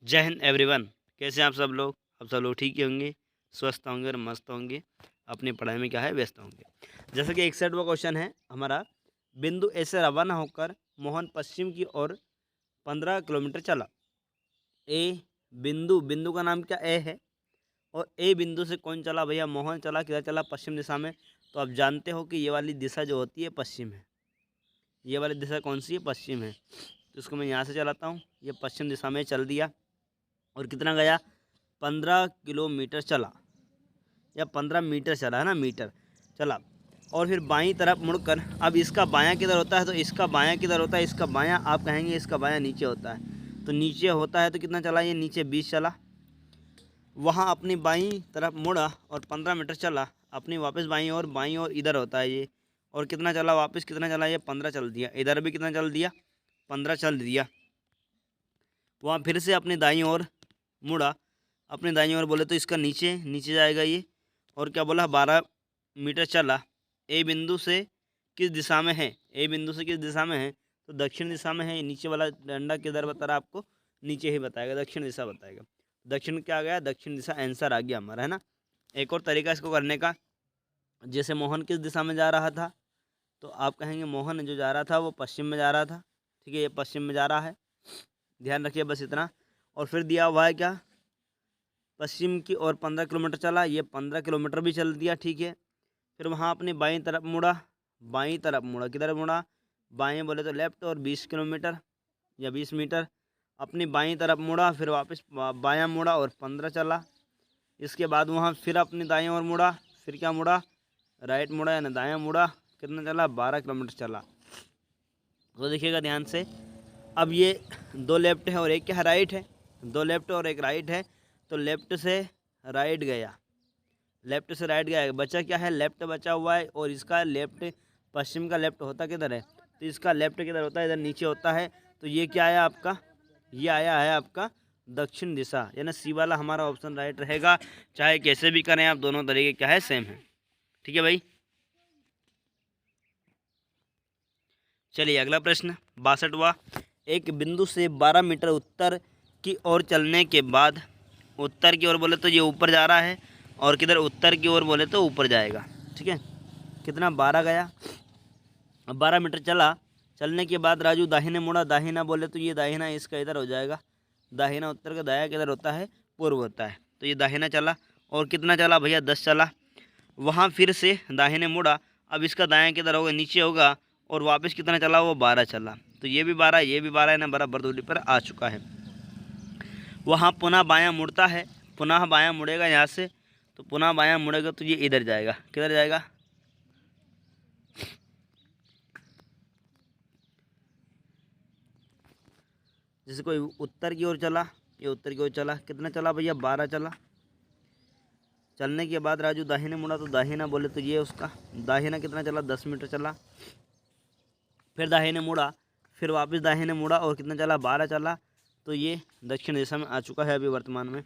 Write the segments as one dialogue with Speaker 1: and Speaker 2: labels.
Speaker 1: जय हिंद एवरीवन। कैसे हैं आप सब लोग? आप सब लोग ठीक ही होंगे, स्वस्थ होंगे और मस्त होंगे, अपनी पढ़ाई में क्या है व्यस्त होंगे। जैसा कि 61वां क्वेश्चन है हमारा, बिंदु ए से रवाना होकर मोहन पश्चिम की ओर 15 किलोमीटर चला। ए बिंदु बिंदु का नाम क्या ए है, और ए बिंदु से कौन चला भैया? मोहन चला। किधर चला? पश्चिम दिशा में। तो आप जानते हो कि ये वाली दिशा जो होती है पश्चिम है। ये वाली दिशा कौन सी है? पश्चिम है। तो इसको मैं यहाँ से चलाता हूँ, ये पश्चिम दिशा में चल दिया। और कितना गया? 15 किलोमीटर चला, या 15 मीटर चला है ना, मीटर चला। और फिर बाईं तरफ मुड़कर, अब इसका बायां किधर होता है? तो इसका बायां किधर होता है? इसका बायां आप कहेंगे इसका बायां नीचे होता है। तो नीचे होता है तो कितना चला? ये नीचे 20 चला। वहाँ अपनी बाईं तरफ मुड़ा और 15 मीटर चला। अपनी वापस बाईं ओर इधर होता है ये। और कितना चला? वापस कितना चला? ये 15 चल दिया। इधर भी कितना चल दिया? 15 चल दिया। वहाँ फिर से अपनी दाईं ओर मुड़ा। अपने दाईं ओर बोले तो इसका नीचे नीचे जाएगा ये। और क्या बोला? 12 मीटर चला। ए बिंदु से किस दिशा में है? ए बिंदु से किस दिशा में है? तो दक्षिण दिशा में है। नीचे वाला डंडा किधर बता रहा है आपको? नीचे ही बताएगा, दक्षिण दिशा बताएगा। दक्षिण क्या आ गया? दक्षिण दिशा आंसर आ गया हमारा, है ना। एक और तरीका इसको करने का, जैसे मोहन किस दिशा में जा रहा था, तो आप कहेंगे मोहन जो जा रहा था वो पश्चिम में जा रहा था। ठीक है, ये पश्चिम में जा रहा है, ध्यान रखिए बस इतना। और फिर दिया हुआ है क्या? पश्चिम की ओर 15 किलोमीटर चला। ये 15 किलोमीटर भी चल दिया, ठीक है। फिर वहाँ अपनी बाईं तरफ मुड़ा। बाईं तरफ मुड़ा, किधर मुड़ा? बाएं बोले तो लेफ्ट, और 20 किलोमीटर या 20 मीटर अपनी बाईं तरफ मुड़ा। फिर वापस बायां मुड़ा और 15 चला। इसके बाद वहाँ फिर अपनी दाएं ओर मुड़ा। फिर क्या मुड़ा? राइट मुड़ा, यानी दायां मुड़ा। कितना चला? 12 किलोमीटर चला। तो देखिएगा ध्यान से। अब ये दो लेफ्ट है और एक क्या है? राइट है। दो लेफ्ट और एक राइट है, तो लेफ्ट से राइट गया। लेफ्ट से राइट गया, बचा क्या है? लेफ्ट बचा हुआ है। और इसका लेफ्ट, पश्चिम का लेफ्ट होता किधर है? तो इसका लेफ्ट किधर होता है? इधर नीचे होता है। तो ये क्या आया आपका? ये आया है आपका दक्षिण दिशा, यानी सी वाला हमारा ऑप्शन राइट रहेगा। चाहे कैसे भी करें आप, दोनों तरीके क्या है? सेम है। ठीक है भाई। चलिए अगला प्रश्न 62वां। एक बिंदु से 12 मीटर उत्तर की ओर चलने के बाद, उत्तर की ओर बोले तो ये ऊपर जा रहा है, और किधर? उत्तर की ओर बोले तो ऊपर जाएगा। ठीक है, कितना? 12 गया। अब 12 मीटर चला। चलने के बाद राजू दाहिने मुड़ा। दाहिना बोले तो ये दाहिना इसका इधर हो जाएगा। दाहिना उत्तर का, दाया किधर होता है? पूर्व होता है। तो ये दाहिना चला। और कितना चला भैया? 10 चला। वहाँ फिर से दाहिने मुड़ा। अब इसका दायां किधर होगा? नीचे होगा। और वापस कितना चला? वो 12 चला। तो ये भी 12, ये भी 12 है ना, बराबर दूरी पर आ चुका है। वहाँ पुनः बायां मुड़ता है। पुनः बायां मुड़ेगा यहाँ से, तो पुनः बायां मुड़ेगा तो ये इधर जाएगा। किधर जाएगा? जैसे कोई उत्तर की ओर चला, ये उत्तर की ओर चला। कितना चला भैया? 12 चला। चलने के बाद राजू दाहिने मुड़ा, तो दाहिना बोले तो ये उसका दाहिना कितना चला? 10 मीटर चला। फिर दाहिने मुड़ा। फिर वापस दाहिने मुड़ा और कितना चला? 12 चला। तो ये दक्षिण दिशा में आ चुका है अभी वर्तमान में।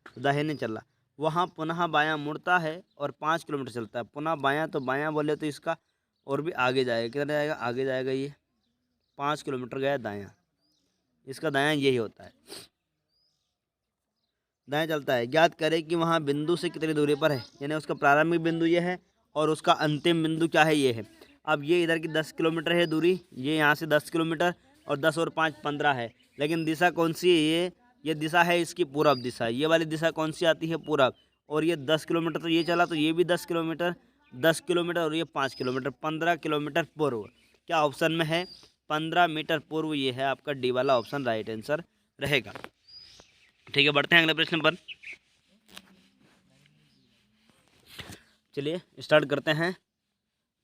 Speaker 1: तो दाहिने चला। वहाँ पुनः बायां मुड़ता है और 5 किलोमीटर चलता है। पुनः बायां, तो बायां बोले तो इसका और भी आगे जाएगा। किधर जाएगा? आगे जाएगा। ये 5 किलोमीटर गया दायां। इसका दायां यही होता है, दाएं चलता है। ज्ञात करें कि वहाँ बिंदु से कितनी दूरी पर है, यानी उसका प्रारंभिक बिंदु ये है और उसका अंतिम बिंदु क्या है? ये है। अब ये इधर की 10 किलोमीटर है दूरी, ये यहाँ से 10 किलोमीटर, और 10 और 5 15 है। लेकिन दिशा कौन सी है? ये दिशा है इसकी पूरब दिशा। ये वाली दिशा कौन सी आती है? पूरब। और ये 10 किलोमीटर तो ये चला, तो ये भी 10 किलोमीटर, 10 किलोमीटर, और ये 5 किलोमीटर, 15 किलोमीटर पूर्व। क्या ऑप्शन में है? 15 मीटर पूर्व। ये है आपका डी वाला ऑप्शन राइट आंसर रहेगा। ठीक है, बढ़ते हैं अगले प्रश्न पर। चलिए स्टार्ट करते हैं।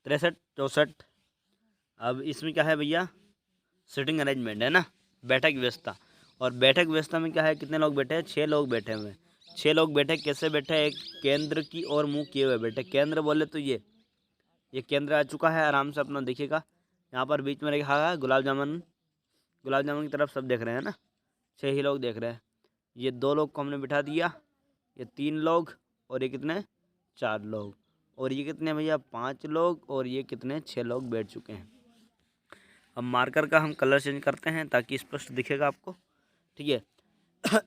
Speaker 1: 63 64। अब इसमें क्या है भैया? सिटिंग अरेंजमेंट है ना, बैठक व्यवस्था। और बैठक व्यवस्था में क्या है? कितने लोग बैठे हैं? 6 लोग बैठे हुए हैं। 6 लोग बैठे। कैसे बैठे? एक केंद्र की ओर मुंह किए हुए बैठे। केंद्र बोले तो ये केंद्र आ चुका है। आराम से अपना देखिएगा, यहाँ पर बीच में रखा है गुलाब जामुन। गुलाब जामुन की तरफ सब देख रहे हैं ना, 6 ही लोग देख रहे हैं। ये 2 लोग को हमने बिठा दिया। ये 3 लोग, और ये कितने? 4 लोग। और ये कितने भैया? 5 लोग। और ये कितने? 6 लोग बैठ चुके हैं। अब मार्कर का हम कलर चेंज करते हैं ताकि स्पष्ट दिखेगा आपको। ठीक है।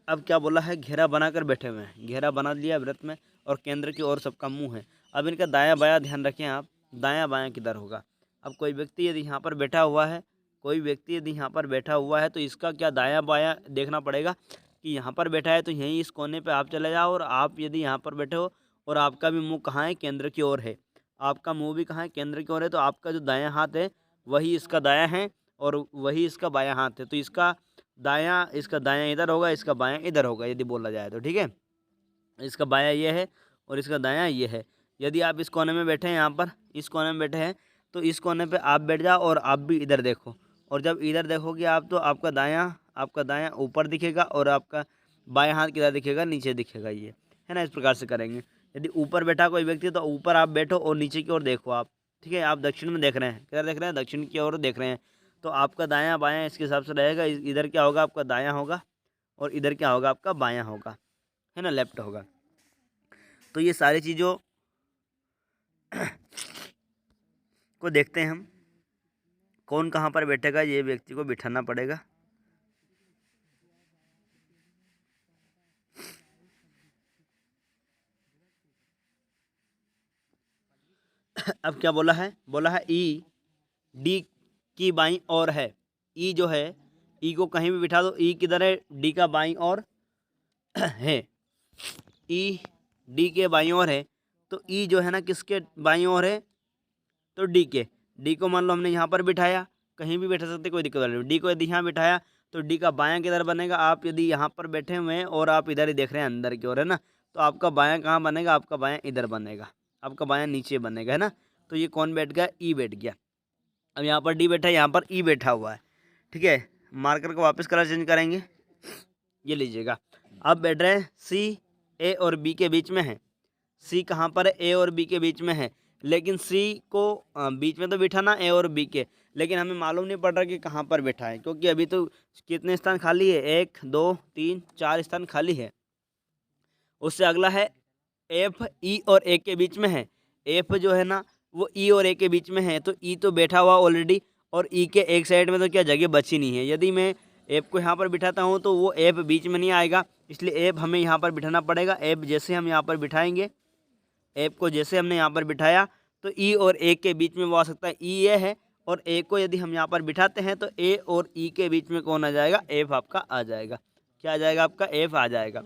Speaker 1: अब क्या बोला है, घेरा बनाकर बैठे हुए हैं, घेरा बना लिया व्रत में और केंद्र की ओर सबका मुंह है। अब इनका दायां बायां ध्यान रखें आप, दायां बायां किधर होगा। अब कोई व्यक्ति यदि यहाँ पर बैठा हुआ है, कोई व्यक्ति यदि यहाँ पर बैठा हुआ है तो इसका क्या दायां बायां देखना पड़ेगा कि यहाँ पर बैठा है तो यहीं इस कोने पे आप चले जाओ, और आप यदि यहाँ पर बैठे हो और आपका भी मुंह कहाँ है, केंद्र की ओर है, आपका मुंह भी कहाँ है, केंद्र की ओर है, तो आपका जो दायां हाथ है वही इसका दायां है और वही इसका बायां हाथ है। तो इसका दायां इधर होगा, इसका बायां इधर होगा यदि बोला जाए तो, ठीक है। इसका बायां ये है और इसका दायां ये है। यदि आप इस कोने में बैठे हैं, यहाँ पर इस कोने में बैठे हैं, तो इस कोने पे आप बैठ जाओ और आप भी इधर देखो, और जब इधर देखोगे आप तो आपका दायां ऊपर दिखेगा और आपका बायां हाथ किधर दिखेगा, नीचे दिखेगा, ये है ना। इस प्रकार से करेंगे। यदि ऊपर बैठा कोई व्यक्ति तो ऊपर आप बैठो और नीचे की ओर देखो आप, ठीक है। आप दक्षिण में देख रहे हैं, किधर देख रहे हैं, दक्षिण की ओर देख रहे हैं, तो आपका दायां बायां इसके हिसाब से रहेगा। इधर क्या होगा, आपका दायां होगा, और इधर क्या होगा, आपका बायां होगा, है ना, लेफ्ट होगा। तो ये सारी चीज़ों को देखते हैं हम, कौन कहाँ पर बैठेगा, ये व्यक्ति को बिठाना पड़ेगा। अब क्या बोला है, ई डी की बाईं ओर है। ई जो है, ई को कहीं भी बिठा दो, ई किधर है, डी का बाईं ओर है, ई डी के बाईं ओर है। तो ई जो है ना किसके बाईं ओर है, तो डी को मान लो हमने यहाँ पर बिठाया, कहीं भी बैठा सकते, कोई दिक्कत नहीं। डी को यदि यहाँ बिठाया तो डी का बायां किधर बनेगा, आप यदि यहाँ पर बैठे हुए हैं और आप इधर ही देख रहे हैं अंदर की ओर, है ना, तो आपका बायां कहाँ बनेगा, आपका बायां इधर बनेगा, आपका बायां नीचे बनेगा, है ना। तो ये कौन बैठ गया, ई बैठ गया। अब यहाँ पर डी बैठा है, यहाँ पर ई बैठा हुआ है, ठीक है। मार्कर को वापस कलर चेंज करेंगे, ये लीजिएगा। अब बैठ रहे हैं सी ए और बी के बीच में है। सी कहाँ पर है, ए और बी के बीच में है, लेकिन सी को बीच में तो बिठाना ए और बी के, लेकिन हमें मालूम नहीं पड़ रहा कि कहाँ पर बैठा है, क्योंकि अभी तो कितने स्थान खाली है, 1 2 3 4 स्थान खाली है। उससे अगला है एफ, ई और ए के बीच में है। एफ जो है ना वो ई और ए के बीच में है, तो ई तो बैठा हुआ ऑलरेडी, और ई के एक साइड में तो क्या जगह बची नहीं है। यदि मैं एफ को यहाँ पर बिठाता हूँ तो वो एफ बीच में नहीं आएगा, इसलिए एफ हमें यहाँ पर बिठाना पड़ेगा। एफ जैसे हम यहाँ पर बिठाएंगे, एफ को जैसे हमने यहाँ पर बिठाया तो ई और ए के बीच में वो आ सकता है, ई ए है, और ए को यदि हम यहाँ पर बिठाते हैं तो ए और ई के बीच में कौन आ जाएगा, एफ आपका आ जाएगा। क्या आ जाएगा, आपका एफ आ जाएगा,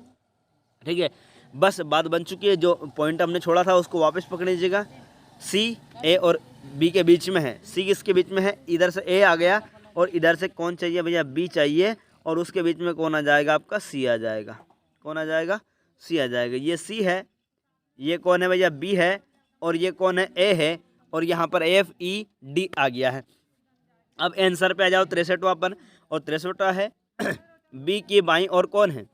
Speaker 1: ठीक है। बस बात बन चुकी है। जो पॉइंट हमने छोड़ा था उसको वापस पकड़ लीजिएगा। सी ए और बी के बीच में है, सी किसके बीच में है, इधर से ए आ गया और इधर से कौन चाहिए भैया, बी चाहिए, और उसके बीच में कौन आ जाएगा, आपका सी आ जाएगा। कौन आ जाएगा, सी आ जाएगा। ये सी है, ये कौन है भैया, बी है, और ये कौन है, ए है, और यहाँ पर एफ ई डी आ गया है। अब आंसर पे आ जाओ 63वां पर, और 63वां है बी की बाईं ओर कौन है,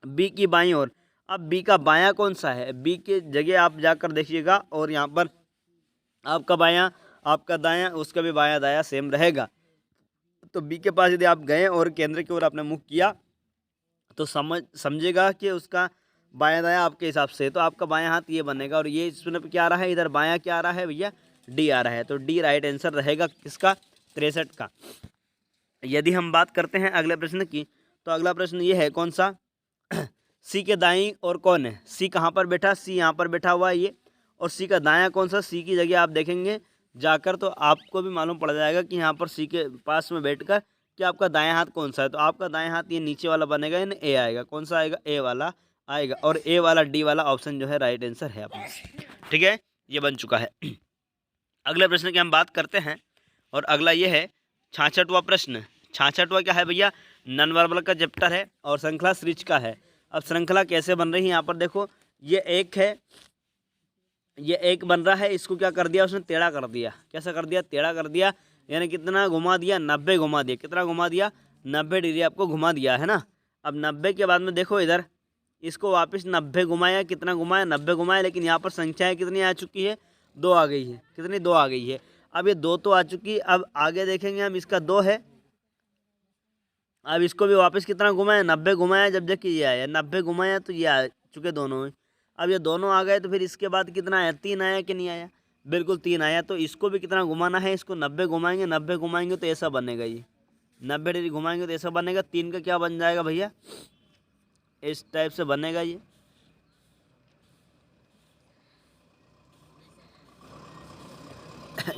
Speaker 1: बी की बाईं ओर। अब बी का बायां कौन सा है, बी की जगह आप जाकर देखिएगा, और यहाँ पर आपका बायां, आपका दायां, उसका भी बायां दायां सेम रहेगा। तो बी के पास यदि आप गए और केंद्र की ओर आपने मुख किया तो समझेगा कि उसका बायां दायां आपके हिसाब से, तो आपका बायां हाथ ये बनेगा, और ये इसमें क्या आ रहा है, इधर बायां क्या आ रहा है भैया, डी आ रहा है। तो डी राइट आंसर रहेगा किसका, 63 का। यदि हम बात करते हैं अगले प्रश्न की, तो अगला प्रश्न ये है कौन सा, सी के दाईं और कौन है, सी कहाँ पर बैठा, सी यहाँ पर बैठा हुआ है ये, और सी का दायां कौन सा, सी की जगह आप देखेंगे जाकर तो आपको भी मालूम पड़ जाएगा कि यहाँ पर सी के पास में बैठकर कि आपका दायां हाथ कौन सा है। तो आपका दायां हाथ ये नीचे वाला बनेगा, यानी ए आएगा। कौन सा आएगा, ए वाला आएगा, और ए वाला डी वाला ऑप्शन जो है राइट आंसर है अपना, ठीक है। ये बन चुका है। अगले प्रश्न की हम बात करते हैं, और अगला ये है 66वां प्रश्न। 66वां क्या है भैया, नॉन वर्बल का चैप्टर है और श्रृंखला स्विच का है। अब श्रृंखला कैसे बन रही है, यहाँ पर देखो, ये एक है, ये एक बन रहा है, इसको क्या कर दिया उसने, टेढ़ा कर दिया। कैसा कर दिया, टेढ़ा कर दिया, यानी कितना घुमा दिया, 90 घुमा दिया। कितना घुमा दिया, 90 डिग्री आपको घुमा दिया, है ना। अब 90 के बाद में देखो इधर, इसको वापस 90 घुमाया, कितना घुमाया, 90 घुमाया, लेकिन यहाँ पर संख्याएँ कितनी आ चुकी है, 2 आ गई है। कितनी, 2 आ गई है। अब ये 2 तो आ चुकी, अब आगे देखेंगे हम, इसका 2 है। अब इसको भी वापस कितना घुमाया, 90 घुमाया, जब देखिए ये आया 90 घुमाया तो ये आ चुके दोनों में। अब ये दोनों आ गए तो फिर इसके बाद कितना आया, 3 आया कि नहीं आया, बिल्कुल 3 आया। तो इसको भी कितना घुमाना है, इसको 90 घुमाएंगे, 90 घुमाएंगे तो ऐसा बनेगा, ये 90 डिग्री घुमाएंगे तो ऐसा बनेगा। 3 का क्या बन जाएगा भैया, इस टाइप से बनेगा ये।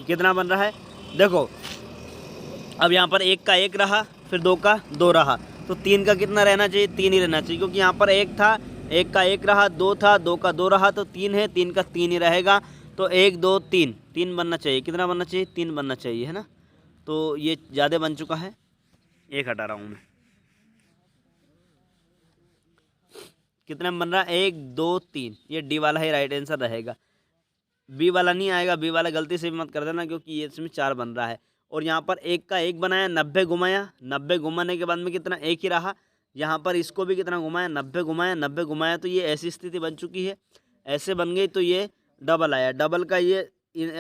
Speaker 1: कितना बन रहा है देखो, अब यहाँ पर 1 का 1 रहा, फिर 2 का 2 रहा, तो 3 का कितना रहना चाहिए, 3 ही रहना चाहिए, क्योंकि यहाँ पर 1 था, 1 का 1 रहा, 2 था, 2 का 2 रहा, तो 3 है, 3 का 3 ही रहेगा। तो 1 2 3, 3 बनना चाहिए। कितना बनना चाहिए, 3 बनना चाहिए, है ना। तो ये ज़्यादा बन चुका है, 1 हटा रहा हूँ मैं। कितना बन रहा है, 1 2 3, ये डी वाला ही राइट आंसर रहेगा। बी वाला नहीं आएगा, बी वाला गलती से भी मत कर देना, क्योंकि ये इसमें 4 बन रहा है। और यहाँ पर 1 का 1 बनाया, 90 घुमाया, 90 घुमाने के बाद में कितना, 1 ही रहा। यहाँ पर इसको भी कितना घुमाया, 90 घुमाया, 90 घुमाया, तो ये ऐसी स्थिति बन चुकी है, ऐसे बन गई। तो ये डबल आया, डबल का ये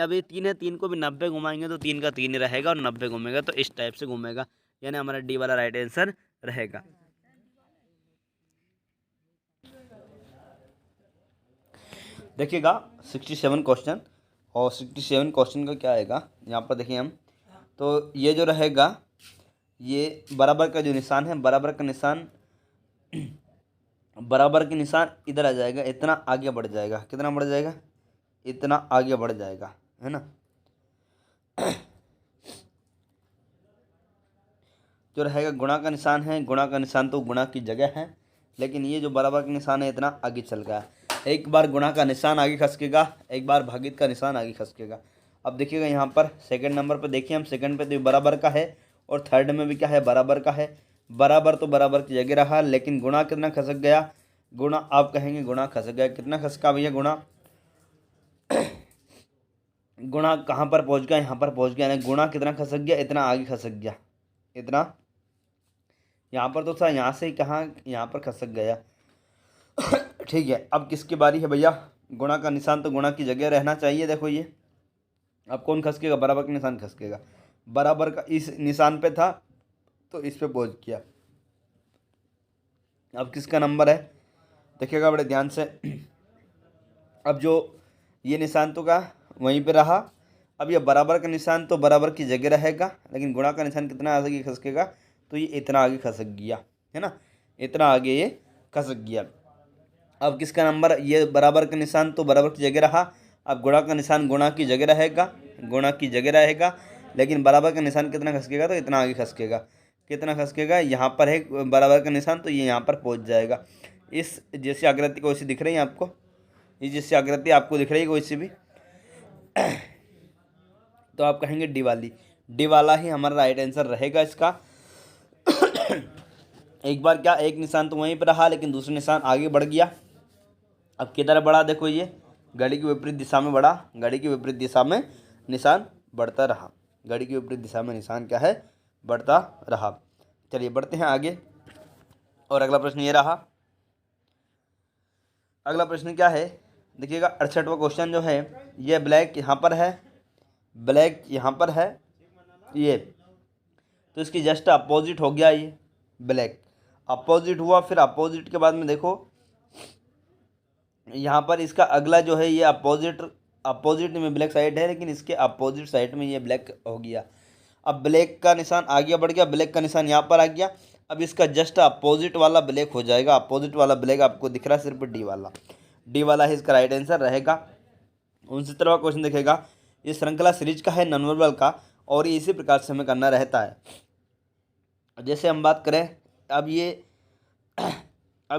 Speaker 1: अभी 3 है, 3 को भी 90 घुमाएंगे तो 3 का 3 ही रहेगा, और 90 घूमेगा तो इस टाइप से घूमेगा, यानी हमारा डी वाला राइट आंसर रहेगा। देखिएगा 67 क्वेश्चन, और 67 क्वेश्चन का क्या आएगा यहाँ पर देखिए हम, तो ये जो रहेगा, ये बराबर का जो निशान है, बराबर का निशान, बराबर के निशान इधर आ जाएगा, इतना आगे बढ़ जाएगा। कितना बढ़ जाएगा, इतना आगे बढ़ जाएगा, है ना। जो रहेगा गुणा का निशान है, गुणा का निशान तो गुणा की जगह है, लेकिन ये जो बराबर का निशान है इतना आगे चल गया। एक बार गुणा का निशान आगे खसकेगा, एक बार भागित का निशान आगे खसकेगा। अब देखिएगा यहाँ पर सेकंड नंबर पर देखिए हम, सेकंड पे तो बराबर का है, और थर्ड में भी क्या है, बराबर का है। बराबर तो बराबर की जगह रहा, लेकिन गुणा कितना खसक गया, गुणा आप कहेंगे गुणा खसक गया, कितना खसका भैया गुणा, गुणा कहाँ पर पहुँच गया, यहाँ पर पहुँच गया, यानी गुणा कितना खसक गया, इतना आगे खसक गया, इतना। यहाँ पर तो था, यहाँ से कहाँ, यहाँ पर खसक गया। ठीक है, अब किसकी बारी है भैया, गुणा का निशान तो गुणा की जगह रहना चाहिए। देखो ये अब कौन खसकेगा, बराबर का निशान खसकेगा, बराबर का इस निशान पे था तो इस पे पहुंच गया। अब किसका नंबर है, देखिएगा बड़े ध्यान से। अब जो ये निशान तो का वहीं पे रहा, अब ये बराबर का निशान तो बराबर की जगह रहेगा, लेकिन गुणा का निशान कितना आगे खसकेगा, तो ये इतना आगे खसक गया, है ना, इतना आगे ये खसक गया। अब किसका नंबर, ये बराबर का निशान तो बराबर की जगह रहा, अब गुणा का निशान गुणा की जगह रहेगा, गुणा की जगह रहेगा, लेकिन बराबर का निशान कितना खसकेगा, तो इतना आगे खसकेगा। कितना खसकेगा, यहाँ पर है बराबर का निशान, तो ये यहाँ पर पहुँच जाएगा। इस जैसी आकृति को वैसी दिख रही है आपको, ये जैसी आकृति आपको दिख रही है वैसी भी, तो आप कहेंगे डी वाली, डी वाला ही हमारा राइट आंसर रहेगा इसका। एक बार क्या, एक निशान तो वहीं पर रहा, लेकिन दूसरा निशान आगे बढ़ गया। अब किधर बढ़ा, देखो ये घड़ी की विपरीत दिशा में बढ़ा, घड़ी की विपरीत दिशा में निशान बढ़ता रहा, घड़ी की विपरीत दिशा में निशान क्या है, बढ़ता रहा। चलिए बढ़ते हैं आगे, और अगला प्रश्न ये रहा। अगला प्रश्न क्या है, देखिएगा 68वां क्वेश्चन जो है, ये ब्लैक यहाँ पर है, ब्लैक यहाँ पर है, ये तो इसकी जस्ट अपोजिट हो गया, ये ब्लैक अपोजिट हुआ। फिर अपोजिट के बाद में देखो यहाँ पर इसका अगला जो है, ये अपोजिट में ब्लैक साइड है, लेकिन इसके अपोजिट साइड में ये ब्लैक हो गया। अब ब्लैक का निशान आगे बढ़ गया, ब्लैक का निशान यहाँ पर आ गया। अब इसका जस्ट अपोजिट वाला ब्लैक हो जाएगा, अपोजिट वाला ब्लैक आपको दिख रहा है सिर्फ डी वाला, डी वाला ही इसका राइट आंसर रहेगा। 69वां क्वेश्चन देखेगा, ये श्रृंखला सीरीज का है नॉन वर्बल का, और ये इसी प्रकार से हमें करना रहता है। जैसे हम बात करें, अब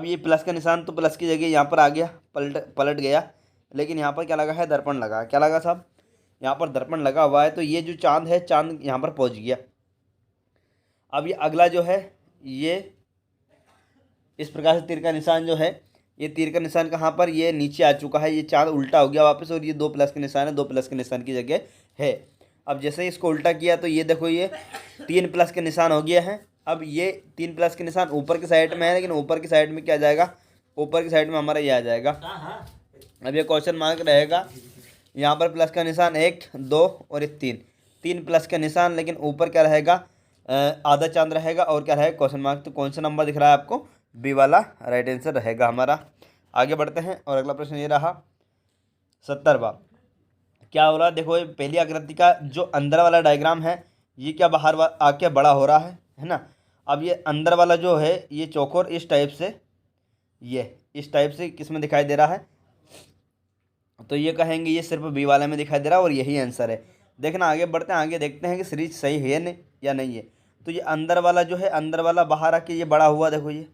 Speaker 1: ये प्लस का निशान तो प्लस की जगह यहाँ पर आ गया, पलट गया, लेकिन यहाँ पर क्या लगा है, दर्पण लगा, क्या लगा साहब, यहाँ पर दर्पण लगा हुआ है, तो ये जो चांद है, चांद यहाँ पर पहुँच गया। अब ये अगला जो है, ये इस प्रकार से तीर का निशान जो है, ये तीर का निशान कहाँ पर, ये नीचे आ चुका है, ये चांद उल्टा हो गया वापस, और ये 2 प्लस के निशान है, 2 प्लस के निशान की जगह है। अब जैसे ही इसको उल्टा किया, तो ये देखो ये 3 प्लस के निशान हो गया है। अब ये 3 प्लस के निशान ऊपर की साइड में है, लेकिन ऊपर की साइड में क्या आ जाएगा, ऊपर की साइड में हमारा ये आ जाएगा। अब ये क्वेश्चन मार्क रहेगा, यहाँ पर प्लस का निशान 1 2 और 3 प्लस का निशान, लेकिन ऊपर क्या रहेगा, आधा चांद रहेगा, और क्या रहेगा, क्वेश्चन मार्क। तो कौन सा नंबर दिख रहा है आपको, बी वाला राइट आंसर रहेगा हमारा। आगे बढ़ते हैं, और अगला प्रश्न ये रहा 70वां। क्या हो रहा है, देखो ये पहली आकृति का जो अंदर वाला डायग्राम है, ये क्या बाहर आके बड़ा हो रहा है ना। अब ये अंदर वाला जो है, ये चौकोर इस टाइप से ये इस टाइप से किस में दिखाई दे रहा है, तो ये कहेंगे ये सिर्फ बी वाले में दिखाई दे रहा है और यही आंसर है। देखना आगे बढ़ते हैं, आगे देखते हैं कि सीरीज सही है नहीं या नहीं है। तो ये अंदर वाला जो है, अंदर वाला बाहर आके ये बड़ा हुआ, देखो ये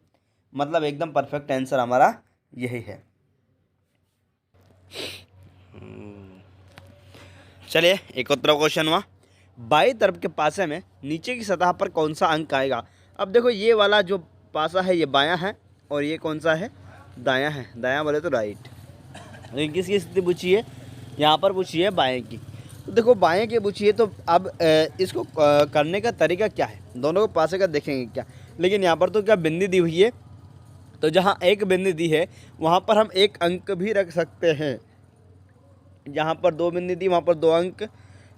Speaker 1: मतलब एकदम परफेक्ट आंसर हमारा यही है। चलिए एक और क्वेश्चन हुआ, बाई तरफ के पासे में नीचे की सतह पर कौन सा अंक आएगा। अब देखो ये वाला जो पासा है ये बायां है और ये कौन सा है, दायां है। दायां बोले तो राइट। लेकिन किसकी स्थिति पूछी है, यहाँ पर पूछी है बाएं की। तो देखो बाएं की पूछी है, तो अब इसको करने का तरीका क्या है, दोनों को पासे का देखेंगे क्या। लेकिन यहाँ पर तो क्या बिंदी दी हुई है, तो जहाँ एक बिंदी दी है वहाँ पर हम एक अंक भी रख सकते हैं। जहाँ पर 2 बिंदी दी वहाँ पर 2 अंक,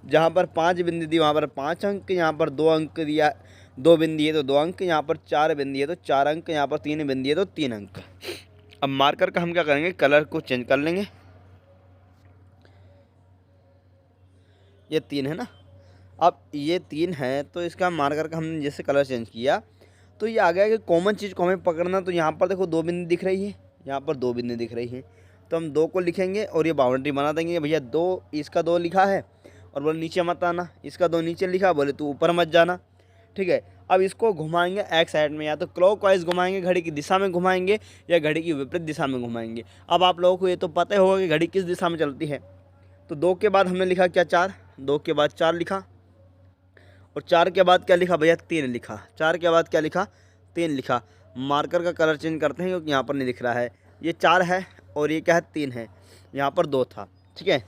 Speaker 1: जहाँ पर 5 बिंदी दी वहाँ पर 5 अंक, यहाँ पर 2 अंक दिया, 2 बिंदी है तो 2 अंक, यहाँ पर 4 बिंदी है तो 4 अंक, यहाँ पर 3 बिंदी है तो 3 अंक। अब मार्कर का हम क्या करेंगे, कलर को चेंज कर लेंगे। ये 3 है ना, अब ये 3 है तो इसका मार्कर का हमने जैसे कलर चेंज किया तो ये आ गया कि कॉमन चीज़ को हमें पकड़ना। तो यहाँ पर देखो 2 बिंदी दिख रही है, यहाँ पर 2 बिंदी दिख रही है, तो हम 2 को लिखेंगे और ये बाउंड्री बना देंगे। भैया 2, इसका 2 लिखा है और बोले नीचे मत आना, इसका 2 नीचे लिखा, बोले तू ऊपर मत जाना। ठीक है, अब इसको घुमाएंगे एक साइड में, या तो क्लॉकवाइज घुमाएंगे, घड़ी की दिशा में घुमाएंगे, या घड़ी की विपरीत दिशा में घुमाएंगे। अब आप लोगों को ये तो पता ही होगा कि घड़ी किस दिशा में चलती है। तो 2 के बाद हमने लिखा क्या, 4, 2 के बाद 4 लिखा, और 4 के बाद क्या लिखा भैया, 3 लिखा। 4 के बाद क्या लिखा, 3 लिखा। मार्कर का कलर चेंज करते हैं क्योंकि यहाँ पर नहीं दिख रहा है। ये 4 है और ये क्या है, 3 है, यहाँ पर 2 था। ठीक है,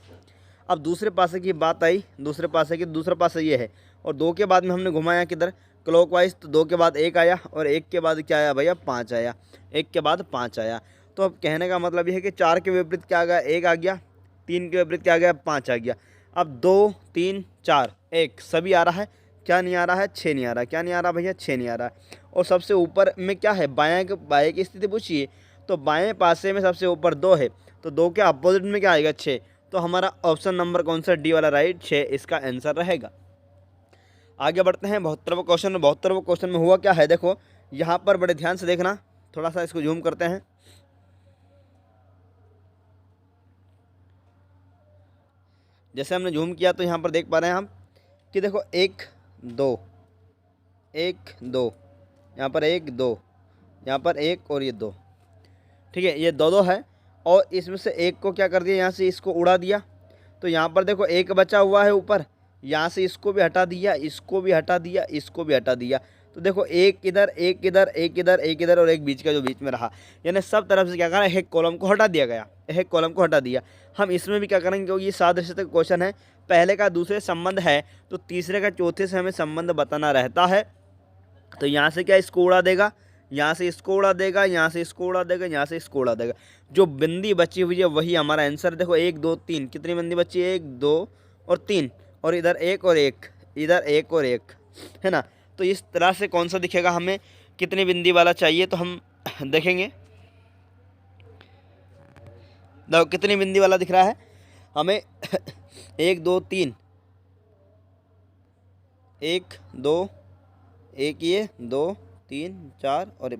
Speaker 1: अब दूसरे पासे की बात आई, दूसरे पासे की, दूसरा पासे ये है, और 2 के बाद में हमने घुमाया किधर, क्लॉकवाइज। तो 2 के बाद 1 आया और 1 के बाद क्या आया भैया, 5 आया, 1 के बाद 5 आया। तो अब कहने का मतलब ये है कि 4 के विपरीत क्या आ गया, 1 आ गया, 3 के विपरीत क्या आ गया, 5 आ गया। अब 2, 3, 4, 1 सभी आ रहा है, क्या नहीं आ रहा है, 6 नहीं आ रहा। क्या नहीं आ रहा भैया, 6 नहीं आ रहा है। और सबसे ऊपर में क्या है, बाएं की स्थिति पूछिए, तो बाएं पासे में सबसे ऊपर 2 है, तो 2 के अपोजिट में क्या आएगा, 6। तो हमारा ऑप्शन नंबर कौन सा, डी वाला राइट, 6 इसका आंसर रहेगा। आगे बढ़ते हैं 72वां क्वेश्चन में। 72वां क्वेश्चन में हुआ क्या है, देखो यहाँ पर बड़े ध्यान से देखना, थोड़ा सा इसको जूम करते हैं। जैसे हमने जूम किया तो यहाँ पर देख पा रहे हैं हम कि देखो 1, 2, 1, 2, यहाँ पर 1, 2, यहाँ पर 1 और ये 2। ठीक है, ये 2 है, और इसमें से 1 को क्या कर दिया, यहाँ से इसको उड़ा दिया। तो यहाँ पर देखो 1 बचा हुआ है ऊपर, यहाँ से इसको भी हटा दिया, इसको भी हटा दिया, इसको भी हटा दिया। तो देखो 1 इधर, 1 इधर, 1 इधर, 1 इधर और 1 बीच का जो बीच में रहा, यानी सब तरफ से क्या करा, एक कॉलम को हटा दिया गया, एक कॉलम को हटा दिया। हम इसमें भी क्या करेंगे, क्योंकि ये सादृश्य का क्वेश्चन है, पहले का दूसरे संबंध है तो तीसरे का चौथे से हमें संबंध बताना रहता है। तो यहाँ से क्या इसको उड़ा देगा, यहाँ से इसको उड़ा देगा, यहाँ से इसको उड़ा देगा, यहाँ से इसको उड़ा देगा। जो बिंदी बची हुई है वही हमारा आंसर। देखो 1, 2, 3, कितनी बिंदी बची है, 1, 2 और 3, और इधर 1 और 1, इधर 1 और 1 है ना। तो इस तरह से कौन सा दिखेगा, हमें कितनी बिंदी वाला चाहिए तो हम देखेंगे। देखो कितनी बिंदी वाला दिख रहा है हमें 1, 2, 3, 1, 2, 1 ये 2, 3, 4 और ये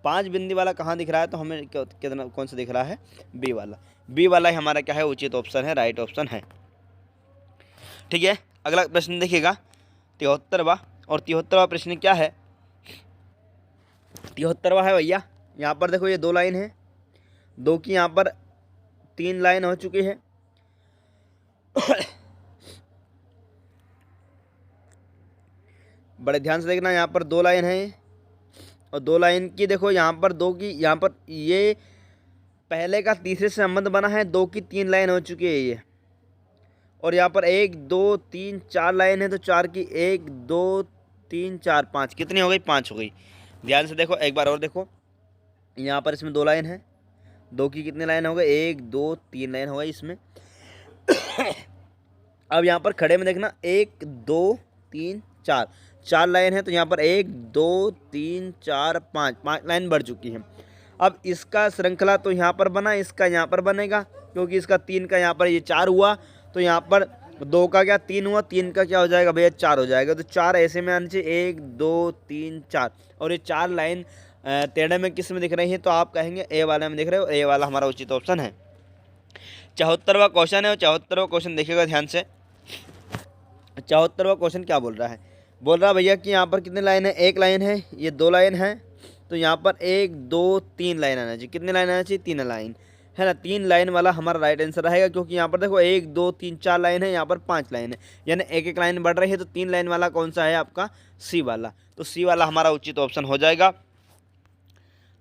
Speaker 1: 5 बिंदी वाला कहाँ दिख रहा है, तो हमें कितना कौन सा दिख रहा है, बी वाला। बी वाला ही हमारा क्या है, उचित ऑप्शन है, राइट ऑप्शन है। ठीक है, अगला प्रश्न देखिएगा 73वां, और 73वां प्रश्न क्या है, 73वां है भैया, यहाँ पर देखो ये 2 लाइन है, 2 की यहाँ पर 3 लाइन हो चुकी है। बड़े ध्यान से देखना, यहाँ पर 2 लाइन है, और 2 लाइन की देखो यहाँ पर 2 की, यहाँ पर ये पहले का तीसरे से संबंध बना है, 2 की 3 लाइन हो चुकी है ये, और यहाँ पर 1, 2, 3, 4 लाइन है, तो 4 की 1, 2, 3, 4, 5 कितनी हो गई, 5 हो गई। ध्यान से देखो एक बार और देखो, यहाँ पर इसमें 2 लाइन है, 2 की कितने लाइन हो गए, 1, 2, 3 लाइन हो गई इसमें। अब यहाँ पर खड़े में देखना 1, 2, 3, 4 लाइन है, तो यहाँ पर 1, 2, 3, 4, 5 लाइन बढ़ चुकी है। अब इसका श्रृंखला तो यहाँ पर बना, इसका यहाँ पर बनेगा, क्योंकि इसका 3 का यहाँ पर ये 4 हुआ, तो यहाँ पर 2 का क्या 3 हुआ, 3 का क्या हो जाएगा भैया 4 हो जाएगा। तो 4 ऐसे में आने चाहिए, 1, 2, 3, 4, और ये 4 लाइन टेढ़े में किस में दिख रही है, तो आप कहेंगे ए वाले में दिख रहे हो, ए वाला हमारा उचित ऑप्शन है। 74वां क्वेश्चन है, और 74वां क्वेश्चन देखिएगा ध्यान से। 74वां क्वेश्चन क्या बोल रहा है, बोल रहा है भैया कि यहाँ पर कितनी लाइन है, एक लाइन है, ये 2 लाइन है, तो यहाँ पर 1 2 3 लाइन आना चाहिए। कितनी लाइन आना चाहिए, 3 लाइन है ना। 3 लाइन वाला हमारा राइट आंसर रहेगा, क्योंकि यहाँ पर देखो 1 2 3 4 लाइन है, यहाँ पर 5 लाइन है, यानी एक एक लाइन बढ़ रही है, तो 3 लाइन वाला कौन सा है आपका, सी वाला। तो सी वाला हमारा उचित ऑप्शन हो जाएगा।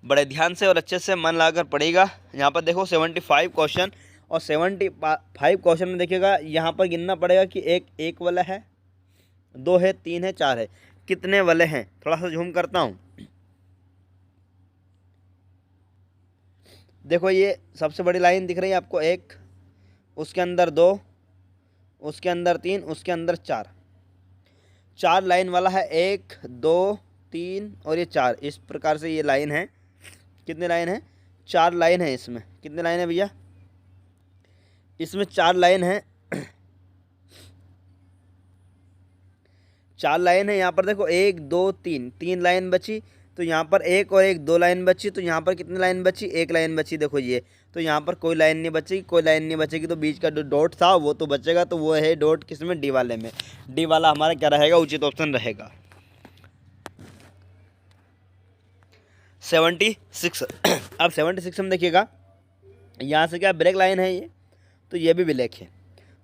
Speaker 1: बड़े ध्यान से और अच्छे से मन लगाकर पढ़ेगा। यहाँ पर देखो 75 क्वेश्चन, और 75 क्वेश्चन में देखिएगा यहाँ पर गिनना पड़ेगा कि एक वाला है, 2 है, 3 है, 4 है, कितने वाले हैं। थोड़ा सा जूम करता हूँ, देखो ये सबसे बड़ी लाइन दिख रही है आपको, 1, उसके अंदर 2, उसके अंदर 3, उसके अंदर 4 लाइन वाला है, 1 2 3 और ये 4, इस प्रकार से ये लाइन है। कितने लाइन है, 4 लाइन है इसमें। कितने लाइन है भैया, इसमें 4 लाइन है। 4 लाइन है, यहाँ पर देखो 1 2 3 लाइन बची, तो यहाँ पर 1 और 1 2 लाइन बची, तो यहाँ पर कितनी लाइन बची, 1 लाइन बची। देखो ये, तो यहाँ पर कोई लाइन नहीं बचेगी, कोई लाइन नहीं बचेगी, तो बीच का जो डॉट था वो तो बचेगा, तो वो है डॉट किसमें, डी वाले में। डी वाला हमारा क्या रहेगा, उचित ऑप्शन रहेगा। 76 अब 76 में देखिएगा, यहाँ से क्या ब्लैक लाइन है ये, तो ये भी ब्लैक है,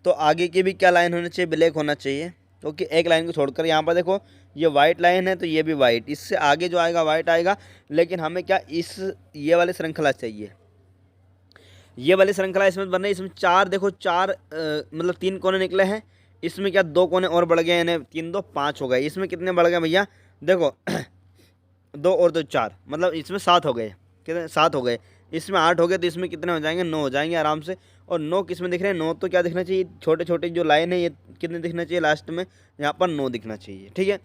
Speaker 1: तो आगे की भी क्या लाइन होना चाहिए, ब्लैक होना चाहिए, क्योंकि एक लाइन को छोड़कर यहाँ पर देखो ये वाइट लाइन है, तो ये भी वाइट, इससे आगे जो आएगा वाइट आएगा। लेकिन हमें क्या ये वाली श्रृंखला चाहिए, ये वाली श्रृंखला इसमें बन रही है। इसमें 4 देखो 4 मतलब 3 कोने निकले हैं, इसमें क्या 2 कोने और बढ़ गए, यानी 3 2 5 हो गए। इसमें कितने बढ़ गए भैया, देखो 2 और 2 4, मतलब इसमें 7 हो गए। कितने, 7 हो गए। इसमें 8 हो गए, तो इसमें कितने हो जाएंगे, 9 हो जाएंगे आराम से। और 9 किस में दिख रहे हैं, 9 तो क्या दिखना चाहिए, छोटे छोटे जो लाइन है ये कितने दिखना चाहिए, लास्ट में यहाँ पर 9 दिखना चाहिए। ठीक है,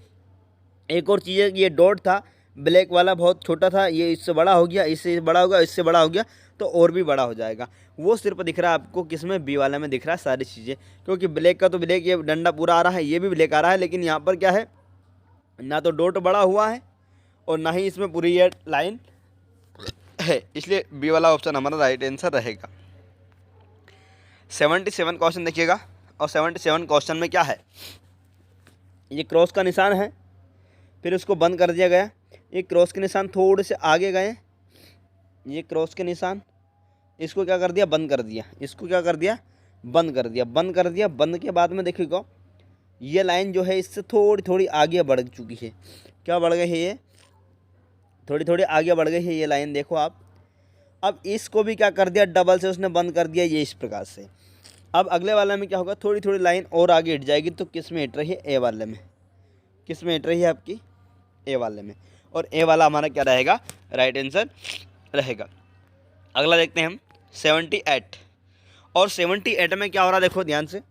Speaker 1: एक और चीज़ है, ये डॉट था ब्लैक वाला बहुत छोटा था, ये इससे बड़ा हो गया, इससे बड़ा होगा, इससे बड़ा हो गया, तो और भी बड़ा हो जाएगा। वो सिर्फ दिख रहा है आपको किस में, बी वाला में दिख रहा है सारी चीज़ें, क्योंकि ब्लैक का तो ब्लैक ये डंडा पूरा आ रहा है, ये भी ब्लैक आ रहा है, लेकिन यहाँ पर क्या है, ना तो डॉट बड़ा हुआ है और ना ही इसमें पूरी ये लाइन है, इसलिए बी वाला ऑप्शन हमारा राइट आंसर रहेगा। 77 क्वेश्चन देखिएगा, और 77 क्वेश्चन में क्या है, ये क्रॉस का निशान है, फिर उसको बंद कर दिया गया। ये क्रॉस के निशान थोड़े से आगे गए, ये क्रॉस के निशान, इसको क्या कर दिया, बंद कर दिया, इसको क्या कर दिया, बंद कर दिया, बंद कर दिया। बंद के बाद में देखिएगा ये लाइन जो है इससे थोड़ी थोड़ी आगे बढ़ चुकी है। क्या बढ़ गई है, ये थोड़ी थोड़ी आगे बढ़ गई है ये लाइन, देखो आप। अब इसको भी क्या कर दिया, डबल से उसने बंद कर दिया, ये इस प्रकार से। अब अगले वाले में क्या होगा, थोड़ी थोड़ी लाइन और आगे हट जाएगी, तो किस में हट रही है, ए वाले में। किस में हट रही है आपकी, ए वाले में, और ए वाला हमारा क्या रहेगा, राइट आंसर रहेगा। अगला देखते हैं हम 78, और 78 में क्या हो रहा है, देखो ध्यान से,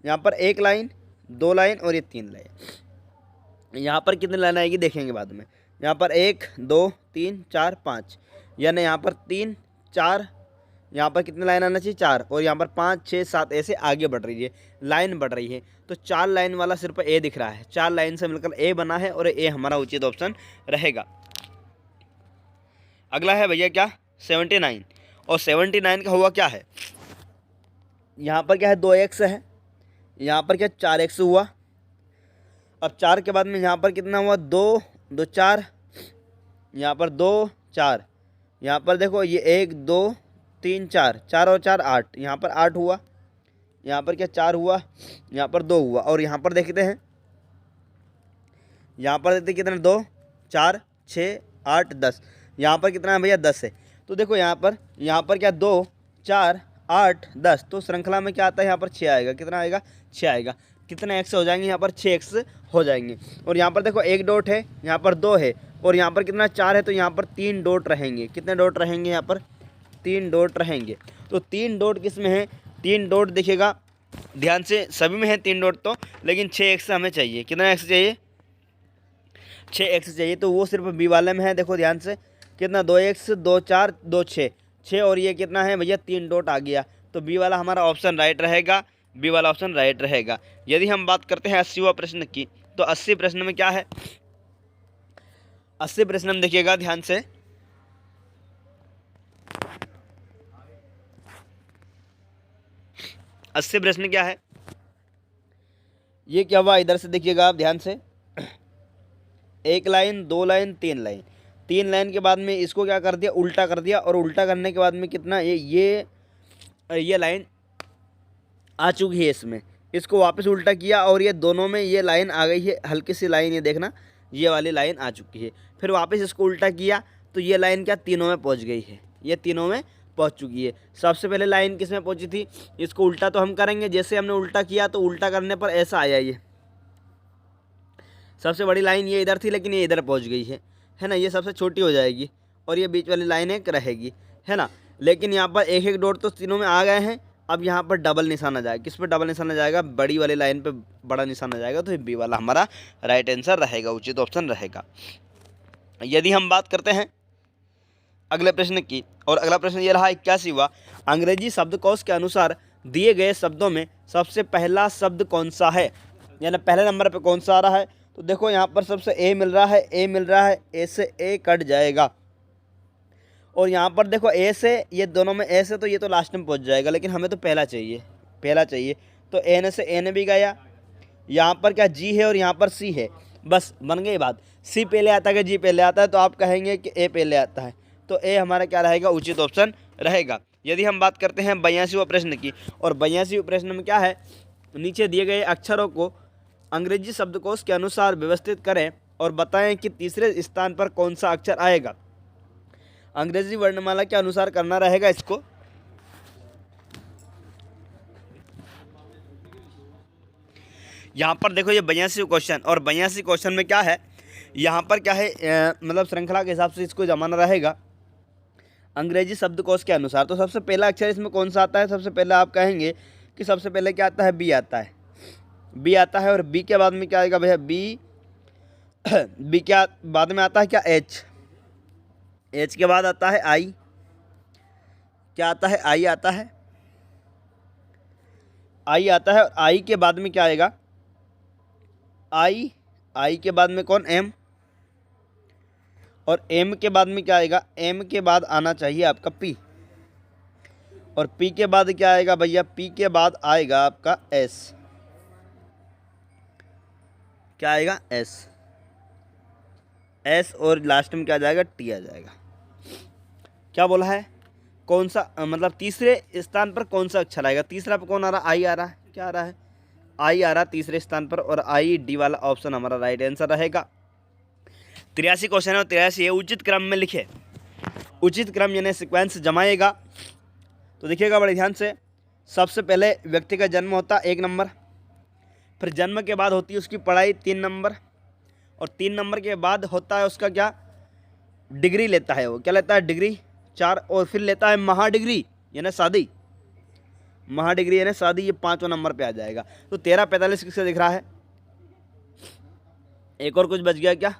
Speaker 1: यहाँ पर 1 लाइन, 2 लाइन और ये 3 लाइन। यहाँ पर कितनी लाइन आएगी देखेंगे बाद में। यहाँ पर 1 2 3 4 5, यानी यहाँ पर 3 4, यहाँ पर कितने लाइन आना चाहिए, 4, और यहाँ पर 5 6 7 ऐसे आगे बढ़ रही है, लाइन बढ़ रही है। तो 4 लाइन वाला सिर्फ ए दिख रहा है, 4 लाइन से मिलकर ए बना है, और ए हमारा उचित ऑप्शन रहेगा। अगला है भैया क्या, 79, और 79 का हुआ क्या है, यहाँ पर क्या है, 2x है, यहाँ पर क्या 4x हुआ। अब 4 के बाद में यहाँ पर कितना हुआ, 2 2 4, यहाँ पर 2 4, यहाँ पर देखो ये 1 2 3 4, 4 और 4 8, यहाँ पर 8 हुआ, यहाँ पर क्या 4 हुआ, यहाँ पर 2 हुआ, और यहाँ पर देखते हैं, यहाँ पर देखते कितना, 2 4 6 8 10, यहाँ पर कितना है भैया, 10 है। तो देखो यहाँ पर क्या 2 4 8 10, तो श्रृंखला में क्या आता है, यहाँ पर 6 आएगा। कितना आएगा, 6 आएगा। कितने एक्स हो जाएंगे, यहाँ पर 6x हो जाएंगे। और यहाँ पर देखो 1 डॉट है, यहाँ पर 2 है, और यहाँ पर कितना 4 है, तो यहाँ पर 3 डॉट रहेंगे। कितने डॉट रहेंगे, यहाँ पर 3 डॉट रहेंगे। तो 3 डॉट किस में है, 3 डॉट देखिएगा ध्यान से, सभी में है 3 डॉट तो, लेकिन 6x हमें चाहिए। कितना एक्स चाहिए, 6x चाहिए, तो वो सिर्फ बी वाले में है। देखो ध्यान से, कितना 2x 2 4 2 6 6, और ये कितना है भैया, 3 डॉट आ गया। तो बी वाला हमारा ऑप्शन राइट रहेगा, बी वाला ऑप्शन राइट रहेगा। यदि हम बात करते हैं 80वां प्रश्न की, तो 80 प्रश्न में क्या है, 80 प्रश्न हम देखिएगा ध्यान से। अस्सी प्रश्न क्या है, ये क्या हुआ, इधर से देखिएगा आप ध्यान से। एक लाइन, दो लाइन, तीन लाइन। तीन लाइन के बाद में इसको क्या कर दिया, उल्टा कर दिया, और उल्टा करने के बाद में कितना, ये लाइन आ चुकी है इसमें, इसको वापस उल्टा किया और ये दोनों में ये लाइन आ गई है, हल्की सी लाइन, ये देखना ये वाली लाइन आ चुकी है। फिर वापस इसको उल्टा किया तो ये लाइन क्या तीनों में पहुंच गई है, ये तीनों में पहुंच चुकी है। सबसे पहले लाइन किस में पहुंची थी, इसको उल्टा तो हम करेंगे, जैसे हमने उल्टा किया तो उल्टा करने पर ऐसा आया, ये सबसे बड़ी लाइन ये इधर थी लेकिन ये इधर पहुंच गई है ना, ये सबसे छोटी हो जाएगी और ये बीच वाली लाइन एक रहेगी, है ना। लेकिन यहाँ पर एक एक डॉट तो तीनों में आ गए हैं। अब यहाँ पर डबल निशान आ जाएगा, किस पर डबल निशान आ जाएगा, बड़ी वाली लाइन पे बड़ा निशान आ जाएगा, तो ये बी वाला हमारा राइट आंसर रहेगा, उचित ऑप्शन रहेगा। यदि हम बात करते हैं अगले प्रश्न की, और अगला प्रश्न ये रहा 81वां, अंग्रेजी शब्दकोश के अनुसार दिए गए शब्दों में सबसे पहला शब्द कौन सा है, यानी पहले नंबर पे कौन सा आ रहा है। तो देखो यहाँ पर सबसे ए मिल रहा है, ए मिल रहा है, ए से ए कट जाएगा, और यहाँ पर देखो ए से, ये दोनों में ए से, तो ये तो लास्ट में पहुँच जाएगा, लेकिन हमें तो पहला चाहिए, पहला चाहिए, तो एन से एन भी गया। यहाँ पर क्या जी है और यहाँ पर सी है, बस बन गई बात। सी पहले आता है कि जी पहले आता है, तो आप कहेंगे कि ए पहले आता है, तो ए हमारा क्या रहेगा, उचित ऑप्शन रहेगा। यदि हम बात करते हैं 82वें प्रश्न की, और 82वें प्रश्न में क्या है, नीचे दिए गए अक्षरों को अंग्रेजी शब्दकोश के अनुसार व्यवस्थित करें और बताएं कि तीसरे स्थान पर कौन सा अक्षर आएगा। अंग्रेजी वर्णमाला के अनुसार करना रहेगा इसको। यहाँ पर देखो ये 82 क्वेश्चन, और 82 क्वेश्चन में क्या है, यहाँ पर क्या है, मतलब श्रृंखला के हिसाब से इसको जमाना रहेगा अंग्रेजी शब्दकोश के अनुसार। तो सबसे पहला अक्षर इसमें कौन सा आता है, सबसे पहले आप कहेंगे कि सबसे पहले क्या आता है, बी आता है, बी आता है, और बी के बाद में क्या आएगा भैया, बी बी क्या बाद में आता है, क्या एच, एच के बाद आता है आई, क्या आता है, आई आता है, आई आता है, और आई के बाद में क्या आएगा, आई, आई के बाद में कौन, एम, और एम के बाद में क्या आएगा, एम के बाद आना चाहिए आपका पी, और पी के बाद क्या आएगा भैया, पी के बाद आएगा आपका एस, क्या आएगा, एस, एस, और लास्ट में क्या आ जाएगा, टी आ जाएगा। क्या बोला है, कौन सा, मतलब तीसरे स्थान पर कौन सा अक्षर आएगा, तीसरा पर कौन आ रहा, आई आ रहा है, क्या आ रहा है, आई आ रहा तीसरे स्थान पर, और आई, डी वाला ऑप्शन हमारा राइट आंसर रहेगा। 83 क्वेश्चन है, और 83 उचित क्रम में लिखे, उचित क्रम यानी सिक्वेंस जमाएगा। तो देखिएगा बड़े ध्यान से, सबसे पहले व्यक्ति का जन्म होता है 1 नंबर, फिर जन्म के बाद होती है उसकी पढ़ाई 3 नंबर, और 3 नंबर के बाद होता है उसका क्या, डिग्री लेता है वो, क्या लेता है, डिग्री 4, और फिर लेता है महाडिग्री यानी शादी, महाडिग्री यानी शादी, ये 5वां नंबर पे आ जाएगा। तो 13, 45 किससे दिख रहा है, एक और कुछ बच गया क्या,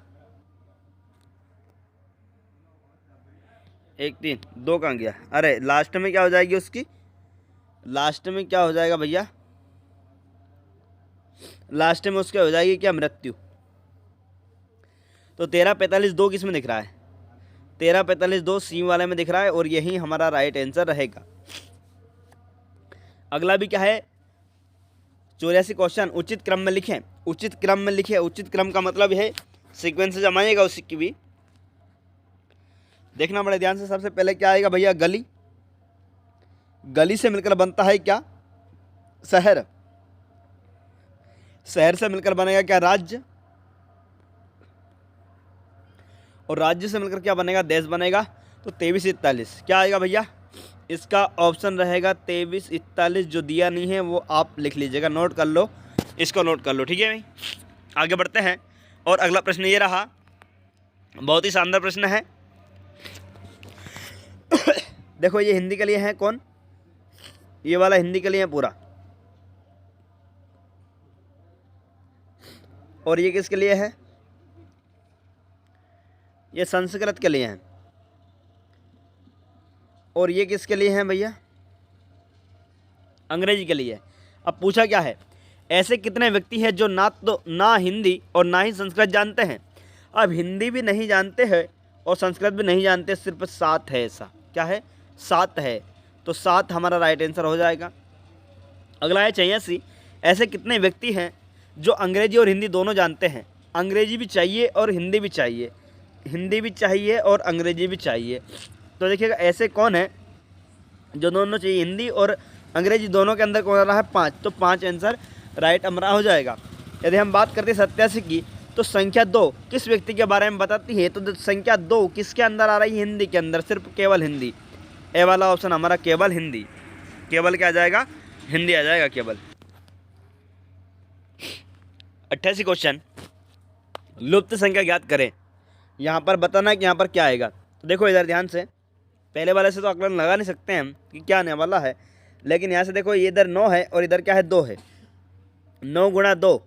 Speaker 1: 1, 3, 2 कहाँ गया, अरे लास्ट में क्या हो जाएगी उसकी, लास्ट में क्या हो जाएगा भैया, लास्ट में उसके हो जाएगी क्या, मृत्यु। तो 13, 45, 2 किस में दिख रहा है, 13, 45, 2 सी वाले में दिख रहा है, और यही हमारा राइट आंसर रहेगा। अगला भी क्या है, 84 क्वेश्चन, उचित क्रम में लिखें, उचित क्रम में लिखें, उचित क्रम का मतलब है सीक्वेंस जमाइएगा उसकी भी, देखना बड़े ध्यान से। सबसे पहले क्या आएगा भैया, गली, गली से मिलकर बनता है क्या, शहर, शहर से मिलकर बनेगा क्या, राज्य, और राज्य से मिलकर क्या बनेगा, देश बनेगा। तो 23, 41 क्या आएगा भैया, इसका ऑप्शन रहेगा 23, 41, जो दिया नहीं है वो आप लिख लीजिएगा, नोट कर लो, इसको नोट कर लो, ठीक है भाई। आगे बढ़ते हैं, और अगला प्रश्न ये रहा, बहुत ही शानदार प्रश्न है। देखो ये हिंदी के लिए है, कौन, ये वाला हिंदी के लिए है पूरा, और ये किसके लिए है, ये संस्कृत के लिए है, और ये किसके लिए है भैया, अंग्रेजी के लिए। अब पूछा क्या है, ऐसे कितने व्यक्ति हैं जो ना हिंदी और ना ही संस्कृत जानते हैं। अब हिंदी भी नहीं जानते हैं और संस्कृत भी नहीं जानते, सिर्फ 7 है। ऐसा क्या है? 7 है, तो 7 हमारा राइट आंसर हो जाएगा। अगला है 86, ऐसे कितने व्यक्ति हैं जो अंग्रेजी और हिंदी दोनों जानते हैं? अंग्रेजी भी चाहिए और हिंदी भी चाहिए, हिंदी भी चाहिए और अंग्रेजी भी चाहिए। तो देखिएगा ऐसे कौन है जो दोनों चाहिए, हिंदी और अंग्रेजी दोनों के अंदर कौन आ रहा है? 5, तो 5 आंसर राइट हमारा हो जाएगा। यदि हम बात करते हैं 87 की, तो संख्या 2 किस व्यक्ति के बारे में बताती है? तो संख्या 2 किसके अंदर आ रही है? हिंदी के अंदर, सिर्फ केवल हिंदी। ए वाला ऑप्शन हमारा केवल हिंदी, केवल क्या आ जाएगा? हिंदी आ जाएगा केवल। 88 क्वेश्चन, लुप्त संख्या ज्ञात करें। यहाँ पर बताना है कि यहाँ पर क्या आएगा। तो देखो इधर ध्यान से, पहले वाले से तो आकलन लगा नहीं सकते हम कि क्या आने वाला है, लेकिन यहाँ से देखो ये इधर 9 है और इधर क्या है? 2 है। 9 गुणा 2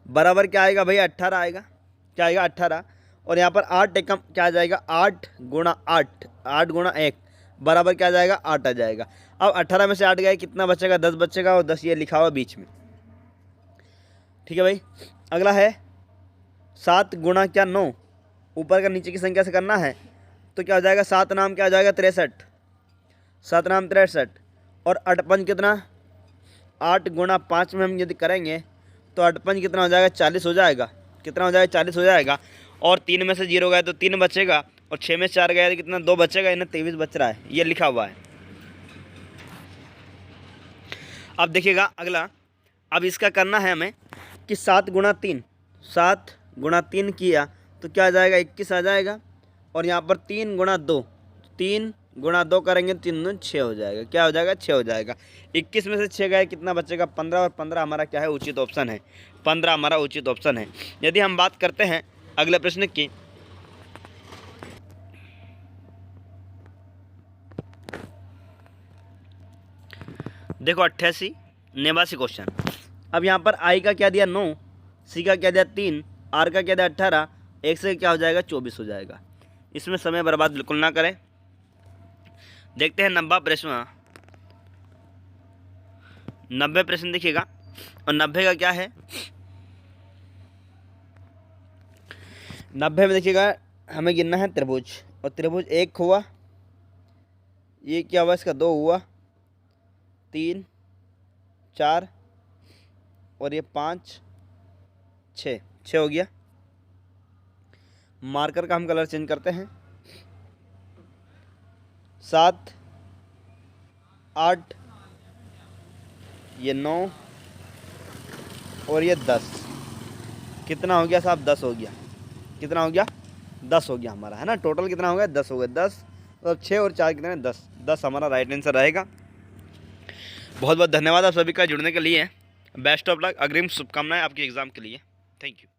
Speaker 1: बराबर क्या आएगा भैया? 18 आएगा। क्या आएगा? 18। और यहाँ पर 8 एकम क्या आ जाएगा? 8 गुणा 8, 8 गुणा 1 बराबर क्या आ जाएगा? 8 आ जाएगा। अब 18 में से 8 गए, कितना बचेगा? 10 बचेगा, और 10 ये लिखा हुआ बीच में। ठीक है भाई। अगला है 7 गुणा क्या? 9, ऊपर का नीचे की संख्या से करना है, तो क्या हो जाएगा? 7 नाम क्या हो जाएगा? 63, 7 नाम 63। और 8 पंच कितना? 8 गुणा 5 में हम यदि करेंगे तो 8 पंच कितना हो जाएगा? 40 हो जाएगा। कितना हो जाएगा? 40 हो जाएगा। और 3 में से 0 गए तो 3 बचेगा, और 6 में से 4 गए तो कितना? 2 बचेगा। इन्हें 23 बच रहा है, ये लिखा हुआ है। अब देखिएगा अगला, अब इसका करना है हमें कि 7 गुणा 3, 7 गुणा 3 किया तो क्या आ जाएगा? 21 आ जाएगा। और यहाँ पर 3 गुणा 2, 3 गुणा 2 करेंगे 3 दूनी 6 हो जाएगा। क्या हो जाएगा? 6 हो जाएगा। 21 में से 6 गए, कितना बचेगा? 15, और 15 हमारा क्या है? उचित ऑप्शन है। 15 हमारा उचित ऑप्शन है। यदि हम बात करते हैं अगले प्रश्न की, देखो 88 89 क्वेश्चन। अब यहाँ पर आई का क्या दिया? 9, सी का क्या दिया? 3, आर का क्या दिया? 18, एक से क्या हो जाएगा? 24 हो जाएगा। इसमें समय बर्बाद बिल्कुल ना करें। देखते हैं 90 प्रश्न। 90 प्रश्न देखिएगा, और 90 का क्या है? 90 में देखिएगा हमें गिनना है त्रिभुज, और त्रिभुज 1 हुआ, ये क्या हुआ? इसका 2 हुआ, 3 4 और ये 5 6 हो गया। मार्कर का हम कलर चेंज करते हैं। 7 8 ये 9 और ये 10, कितना हो गया साहब? 10 हो गया। कितना हो गया? 10 हो गया हमारा, है ना। टोटल कितना हो गया? 10 हो गया। 10 और 6 और 4 कितने? 10। 10 हमारा राइट आंसर रहेगा। बहुत बहुत धन्यवाद आप सभी का जुड़ने के लिए। बेस्ट ऑफ लक, अग्रिम शुभकामनाएं आपके एग्ज़ाम के लिए। Thank you.